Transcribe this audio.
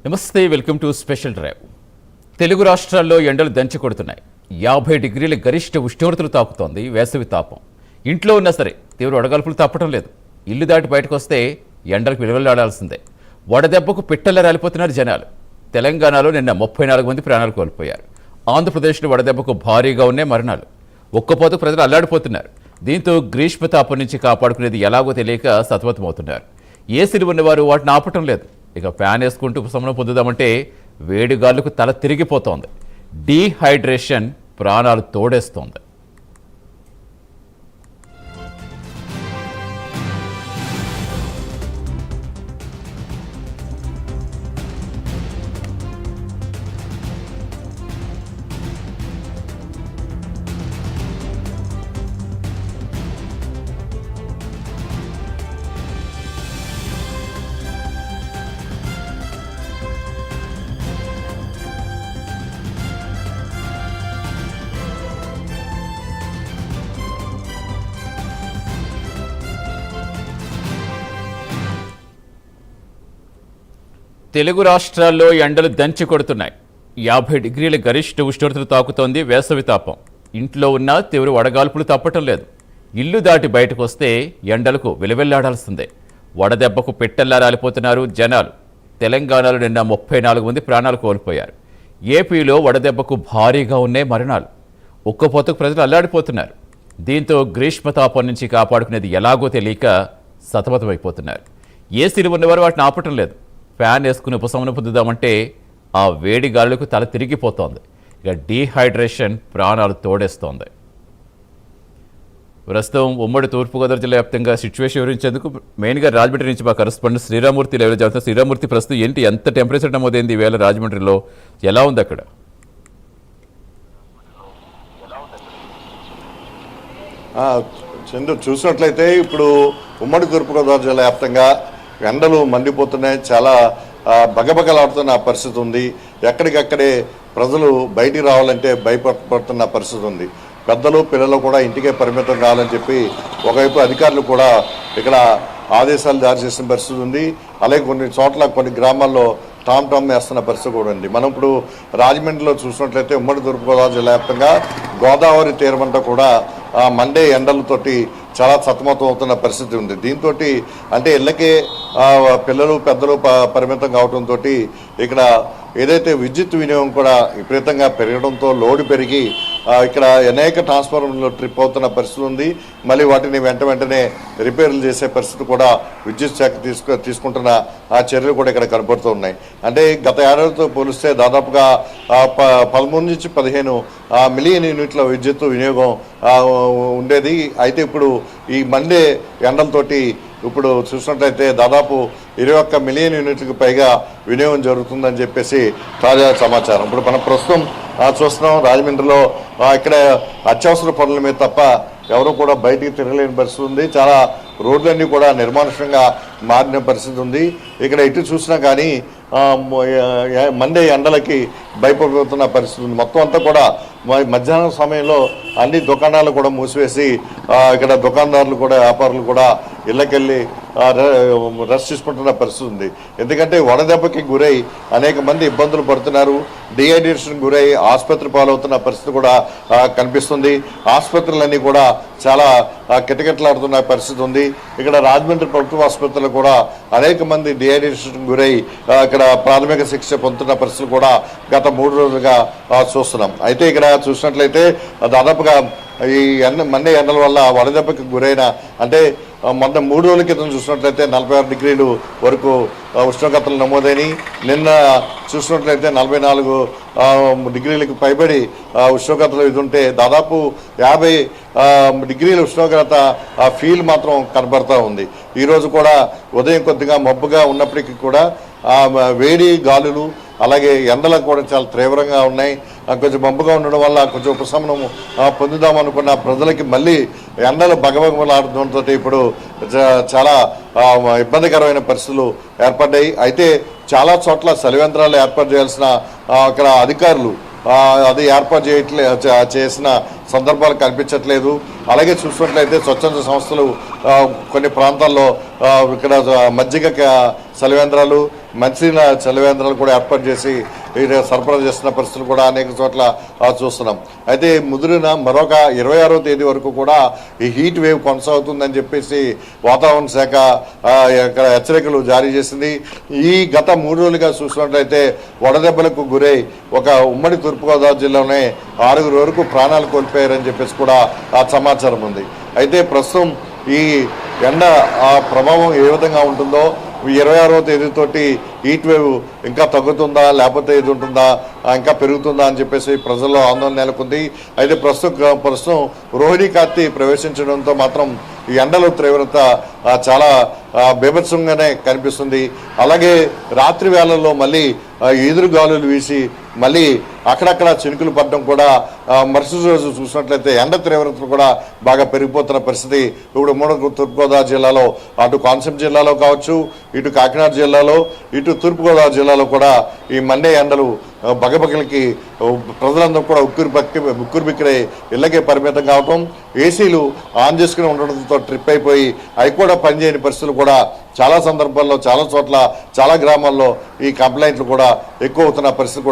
నమస్తే, welcome to special drive. Telugu రాష్ట్రాల్లో ఎండలు దంచి కొడుతున్నాయి. 50 డిగ్రీల గరిష్ట ఉష్ణోగ్రతలు తాకుతోంది వేసవి తాపం. ఇంట్లో ఉన్నా సరే తీవ్ర వడగల్పులు తప్పడం లేదు. ఇల్లు దాటి బయటకు వస్తే ఎండలకు విలువలాడాల్సిందే. వడదెబ్బకు పిట్టల రాలిపోతున్నారు జనాలు. తెలంగాణలో నిన్న 34 మంది ప్రాణాలు కోల్పోయారు. ఆంధ్రప్రదేశ్లో వడదెబ్బకు భారీగా ఉన్నాయి మరణాలు. ఒక్కపోతు ప్రజలు అల్లాడిపోతున్నారు. దీంతో గ్రీష్మ తాపం నుంచి కాపాడుకునేది ఎలాగో తెలియక సతమతమవుతున్నారు. ఏసీలు ఉన్నవారు వాటిని ఆపటం లేదు. ఇక ఫ్యాన్ వేసుకుంటూ ఉపశమనం పొందుదామంటే వేడిగాళ్లకు తల తిరిగిపోతోంది. డీహైడ్రేషన్ ప్రాణాలు తోడేస్తోంది. తెలుగు రాష్ట్రాల్లో ఎండలు దంచి కొడుతున్నాయి. 50 డిగ్రీల గరిష్ట ఉష్ణోగ్రతలు తాకుతోంది వేసవి తాపం. ఇంట్లో ఉన్న తీవ్ర వడగాల్పులు తప్పటం లేదు. ఇల్లు దాటి బయటకు వస్తే ఎండలకు విలవెల్లాడాల్సిందే. వడదెబ్బకు పిట్టల్లా రాలిపోతున్నారు జనాలు. తెలంగాణలో నిన్న 34 మంది ప్రాణాలు కోల్పోయారు. ఏపీలో వడదెబ్బకు భారీగా ఉన్నాయి మరణాలు. ఉక్కపోతకు ప్రజలు అల్లాడిపోతున్నారు. దీంతో గ్రీష్మతాపం నుంచి కాపాడుకునేది ఎలాగో తెలియక సతమతమైపోతున్నారు. ఏసీలు ఉన్నవారు వాటిని ఆపటం లేదు. ఫ్యాన్ వేసుకుని ఉపశమనం పొందుదామంటే ఆ వేడి గాలులకు తల తిరిగిపోతోంది. ఇక డీహైడ్రేషన్ ప్రాణాలు తోడేస్తోంది. ప్రస్తుతం ఉమ్మడి తూర్పుగోదావరి జిల్లా వ్యాప్తంగా సిచ్యువేషన్ వివరించేందుకు మెయిన్గా రాజమండ్రి నుంచి మా కరెస్పాండెంట్ శ్రీరామూర్తి లైవ్లో జరుగుతుంది. శ్రీరామూర్తి, ప్రస్తుతం ఏంటి, ఎంత టెంపరేచర్ నమోదైంది ఈవేళ రాజమండ్రిలో, ఎలా ఉంది అక్కడ? చంద్రు, చూసినట్లయితే ఇప్పుడు ఉమ్మడి తూర్పుగోదావరి జిల్లా వ్యాప్తంగా ఎండలు మండిపోతున్నాయి. చాలా బగబగలాడుతున్న పరిస్థితి ఉంది. ఎక్కడికక్కడే ప్రజలు బయటికి రావాలంటే భయపడుతున్న పరిస్థితి ఉంది. పెద్దలు పిల్లలు కూడా ఇంటికే పరిమితం కావాలని చెప్పి ఒకవైపు అధికారులు కూడా ఇక్కడ ఆదేశాలు జారీ చేసిన పరిస్థితి ఉంది. అలాగే కొన్ని చోట్ల కొన్ని గ్రామాల్లో టామ్ వేస్తున్న పరిస్థితి కూడా ఉంది. మనం ఇప్పుడు రాజమండ్రిలో చూసినట్లయితే ఉమ్మడి తూర్పుగోదావరి జిల్లా వ్యాప్తంగా గోదావరి తీరమంతా కూడా మండే ఎండలతోటి చాలా సతమతం అవుతున్న పరిస్థితి ఉంది. దీంతో అంటే ఇళ్ళకే పిల్లలు పెద్దలు పరిమితం కావడంతో ఇక్కడ ఏదైతే విద్యుత్ వినియోగం కూడా విపరీతంగా పెరగడంతో లోడ్ పెరిగి ఇక్కడ అనేక ట్రాన్స్ఫార్మర్లు ట్రిప్ అవుతున్న పరిస్థితి ఉంది. మళ్ళీ వాటిని వెంటనే రిపేర్లు చేసే పరిస్థితి కూడా విద్యుత్ శాఖ తీసుకుంటున్న చర్యలు కూడా ఇక్కడ కనపడుతూ ఉన్నాయి. అంటే గత ఏడాదితో పోలిస్తే దాదాపుగా 13 నుంచి 15 మిలియన్ యూనిట్ల విద్యుత్ వినియోగం ఉండేది. అయితే ఇప్పుడు ఈ మండే ఎండలతోటి ఇప్పుడు చూసినట్లయితే దాదాపు 21 మిలియన్ యూనిట్లకు పైగా వినియోగం జరుగుతుందని చెప్పేసి తాజా సమాచారం. ఇప్పుడు మనం ప్రస్తుతం చూస్తున్నాం రాజమండ్రిలో ఇక్కడ అత్యవసర పనుల మీద తప్ప ఎవరు కూడా బయటికి తిరగలేని పరిస్థితి ఉంది. చాలా రోడ్లన్నీ కూడా నిర్మానుష్యంగా మారిన పరిస్థితి ఉంది. ఇక్కడ ఎటు చూసినా కానీ మండే ఎండలకి భయపడిపోతున్న పరిస్థితి ఉంది. మొత్తం అంతా కూడా మధ్యాహ్నం సమయంలో అన్ని దుకాణాలు కూడా మూసివేసి ఇక్కడ దుకాణదారులు కూడా వ్యాపారులు కూడా ఇళ్ళకెళ్ళి రెస్ట్ తీసుకుంటున్న పరిస్థితి ఉంది. ఎందుకంటే వడదెబ్బకి గురై అనేక మంది ఇబ్బందులు పడుతున్నారు. డిహైడ్రేషన్ గురై ఆసుపత్రి పాలవుతున్న పరిస్థితి కూడా కనిపిస్తుంది. ఆసుపత్రులన్నీ కూడా చాలా కిటకిటలాడుతున్న పరిస్థితి ఉంది. ఇక్కడ రాజమండ్రి ప్రభుత్వ ఆసుపత్రులు కూడా అనేక మంది డిహైడ్రేషన్ గురై ఇక్కడ ప్రాథమిక శిక్ష పొందుతున్న పరిస్థితులు కూడా గత 3 రోజులుగా చూస్తున్నాం. అయితే ఇక్కడ చూసినట్లయితే దాదాపుగా ఈ మండే ఎండల వల్ల వడదెబ్బకి గురైన అంటే మొన్న 3 రోజుల క్రితం చూసినట్లయితే 46 డిగ్రీలు వరకు ఉష్ణోగ్రతలు నమోదైనవి. నిన్న చూసినట్లయితే 44 డిగ్రీలకు పైబడి ఉష్ణోగ్రతలు ఇది ఉంటే దాదాపు 50 డిగ్రీల ఉష్ణోగ్రత ఫీల్ మాత్రం కనబడతా ఉంది. ఈరోజు కూడా ఉదయం కొద్దిగా మబ్బుగా ఉన్నప్పటికీ కూడా వేడి గాలులు అలాగే ఎండలకు కూడా చాలా తీవ్రంగా ఉన్నాయి. కొంచెం మబ్బుగా ఉండడం వల్ల కొంచెం ఉపశమనం పొందుదామనుకున్న ప్రజలకి మళ్ళీ ఎండలు బగబగలాడడంతో ఇప్పుడు చాలా ఇబ్బందికరమైన పరిస్థితులు ఏర్పడ్డాయి. అయితే చాలా చోట్ల చలివేంద్రాలు ఏర్పాటు చేయాల్సిన అక్కడ అధికారులు అది ఏర్పాటు చేసిన సందర్భాలు కనిపించట్లేదు. అలాగే చూసినట్లయితే స్వచ్ఛంద సంస్థలు కొన్ని ప్రాంతాల్లో ఇక్కడ మజ్జిగ చలివేంద్రాలు మంచినీళ్ళ చలివేంద్రాలు కూడా ఏర్పాటు చేసి సరఫరా చేస్తున్న పరిస్థితులు కూడా అనేక చోట్ల చూస్తున్నాం. అయితే ముదిరిన మరొక 26వ తేదీ వరకు కూడా ఈ హీట్ వేవ్ కొనసాగుతుందని చెప్పేసి వాతావరణ శాఖ ఇక్కడ హెచ్చరికలు జారీ చేసింది. ఈ గత 3 రోజులుగా చూసినట్లయితే వడదెబ్బలకు గురై ఒక ఉమ్మడి తూర్పుగోదావరి జిల్లాలోనే 6 వరకు ప్రాణాలు కోల్పోయారని చెప్పేసి కూడా సమాచారం ఉంది. అయితే ప్రస్తుతం ఈ ఎండ ప్రభావం ఏ విధంగా ఉంటుందో 26వ తేదీతోటి హీట్ వేవ్ ఇంకా తగ్గుతుందా లేకపోతే ఇది ఉంటుందా ఇంకా పెరుగుతుందా అని చెప్పేసి ప్రజల్లో ఆందోళన నెలకొంది. అయితే ప్రస్తుతం రోహిణి కార్తీ ప్రవేశించడంతో మాత్రం ఈ ఎండల తీవ్రత చాలా బీభత్సంగానే కనిపిస్తుంది. అలాగే రాత్రి వేళల్లో మళ్ళీ ఈదురుగాలులు వీసి మళ్ళీ అక్కడక్కడ చినుకులు పడడం కూడా మరుసటి రోజు చూసినట్లయితే ఎండ తీవ్రత కూడా బాగా పెరిగిపోతున్న పరిస్థితి ఇప్పుడు తూర్పుగోదావరి జిల్లాలో అటు కోనసీమ జిల్లాలో కావచ్చు, ఇటు కాకినాడ జిల్లాలో, ఇటు తూర్పుగోదావరి జిల్లాలో కూడా ఈ మండే ఎండలు బగబగలకి ప్రజలందరూ కూడా ఉక్కిరిబిక్కిరై ఇళ్ళకే పరిమితం కావటం, ఏసీలు ఆన్ చేసుకుని ఉండడంతో ట్రిప్ అయిపోయి అవి కూడా పనిచేయని పరిస్థితులు కూడా చాలా సందర్భాల్లో చాలా చోట్ల చాలా గ్రామాల్లో ఈ కంప్లైంట్లు కూడా ఎక్కువ అవుతున్న పరిస్థితి